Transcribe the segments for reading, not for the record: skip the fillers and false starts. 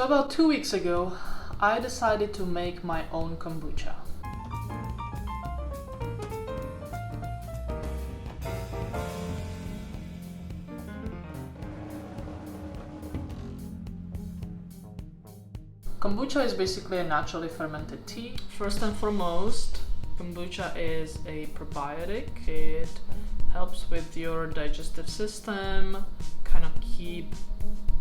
About 2 weeks ago, I decided to make my own kombucha. Kombucha is basically a naturally fermented tea. First and foremost, kombucha is a probiotic. It helps with your digestive system, kind of keep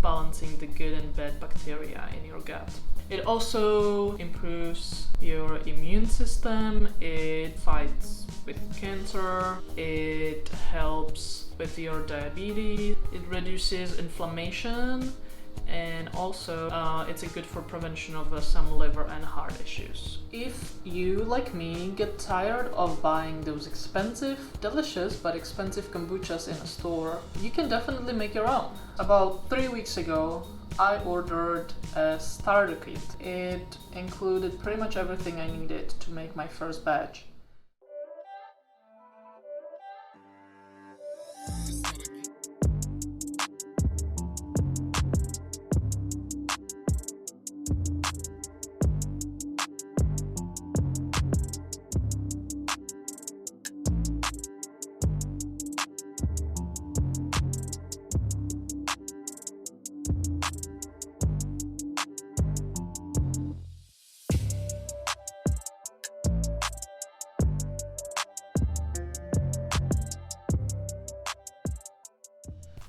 balancing the good and bad bacteria in your gut. It also improves your immune system, it fights with cancer, it helps with your diabetes, it reduces inflammation, and also it's good for prevention of some liver and heart issues. If you, like me, get tired of buying those expensive, delicious but expensive kombuchas in a store, you can definitely make your own. About 3 weeks ago, I ordered a starter kit. It included pretty much everything I needed to make my first batch.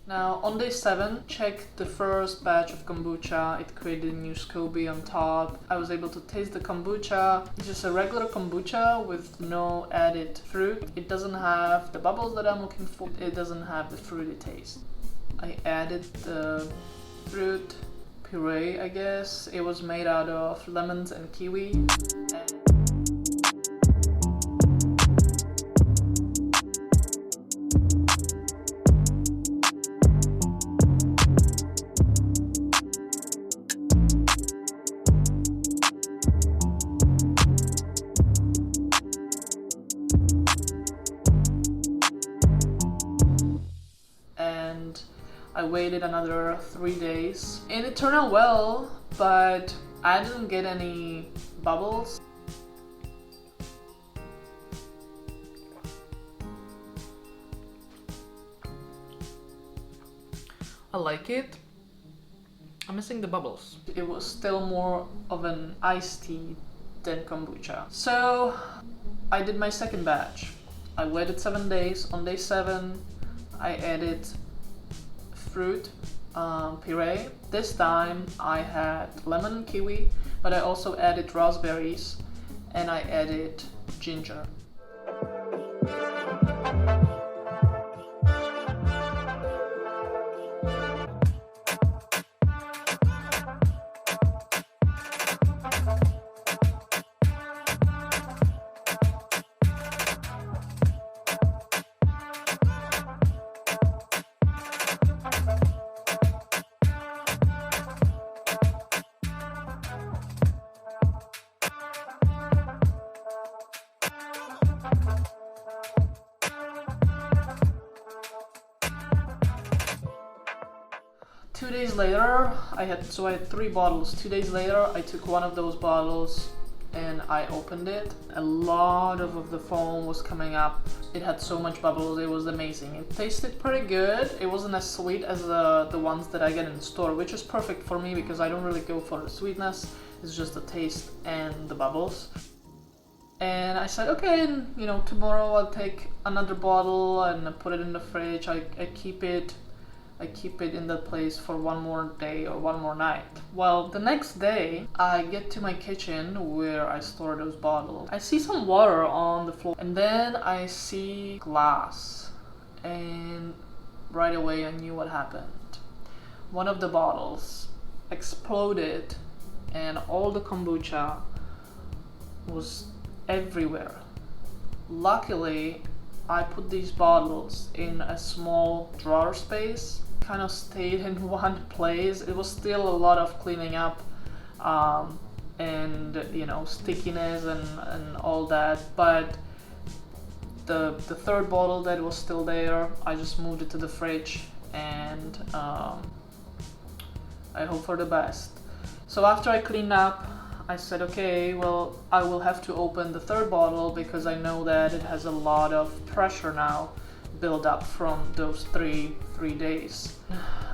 Now on day 7, checked the first batch of kombucha. It created a new Scoby on top. I was able to taste the kombucha. It's just a regular kombucha with no added fruit. It doesn't have the bubbles that I'm looking for. It doesn't have the fruity taste. I added the fruit puree, I guess. It was made out of lemons and kiwi. I waited another 3 days and it turned out well, but I didn't get any bubbles. I like it. I'm missing the bubbles. It was still more of an iced tea than kombucha. So I did my second batch. I waited 7 days. On day 7, I added fruit puree. This time I had lemon and kiwi, but I also added raspberries and I added ginger. 2 days later, I had 3 bottles. 2 days later, I took one of those bottles and I opened it. A lot of the foam was coming up. It had so much bubbles, it was amazing. It tasted pretty good. It wasn't as sweet as the ones that I get in the store, which is perfect for me because I don't really go for the sweetness. It's just the taste and the bubbles. And I said, okay, you know, tomorrow I'll take another bottle and put it in the fridge. I keep it in that place for one more day or one more night. Well, the next day, I get to my kitchen where I store those bottles. I see some water on the floor and then I see glass. And right away I knew what happened. One of the bottles exploded and all the kombucha was everywhere. Luckily, I put these bottles in a small drawer space, kind of stayed in one place. It was still a lot of cleaning up and you know, stickiness and all that, but the third bottle that was still there, I just moved it to the fridge and I hope for the best. So after I cleaned up, I said, okay, well, I will have to open the third bottle because I know that it has a lot of pressure now build up from those three days.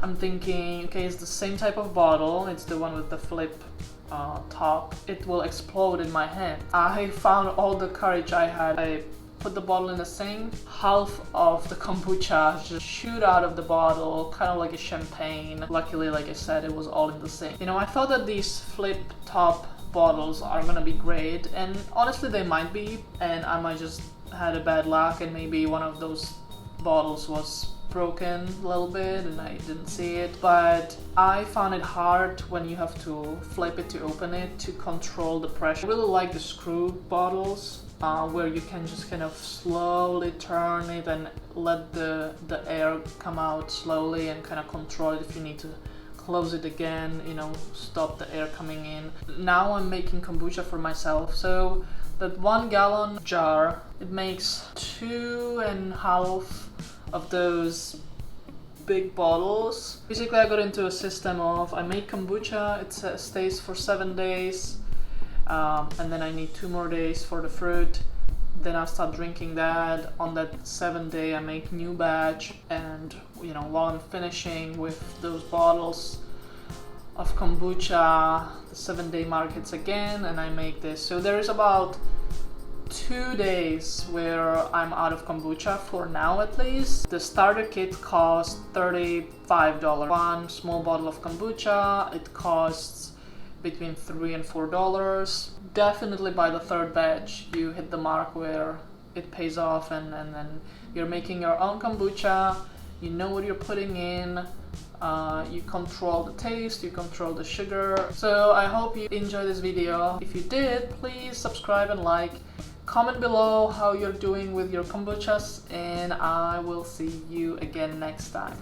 I'm thinking, okay, it's the same type of bottle. It's the one with the flip top. It will explode in my hand. I found all the courage I had. I put the bottle in the sink. Half of the kombucha just shoot out of the bottle, kind of like a champagne. Luckily, like I said, it was all in the sink. You know, I thought that these flip top bottles are gonna be great, and honestly they might be, and I might just had a bad luck and maybe one of those bottles was broken a little bit and I didn't see it. But I found it hard when you have to flip it to open it to control the pressure. I really like the screw bottles where you can just kind of slowly turn it and let the air come out slowly and kind of control it if you need to close it again, you know, stop the air coming in. Now I'm making kombucha for myself. So that 1 gallon jar, it makes 2.5 of those big bottles. Basically I got into a system of I make kombucha, it stays for 7 days, and then I need 2 more days for the fruit. Then I start drinking that. On that 7th day I make new batch, and you know, while I'm finishing with those bottles of kombucha, the 7-day mark hits again and I make this. So there is about 2 days where I'm out of kombucha for now at least. The starter kit costs $35. One small bottle of kombucha, it costs between $3 and $4. Definitely by the 3rd batch you hit the mark where it pays off, and then you're making your own kombucha, you know what you're putting in, you control the taste, you control the sugar. So I hope you enjoyed this video. If you did, please subscribe and like. Comment below how you're doing with your kombuchas, and I will see you again next time.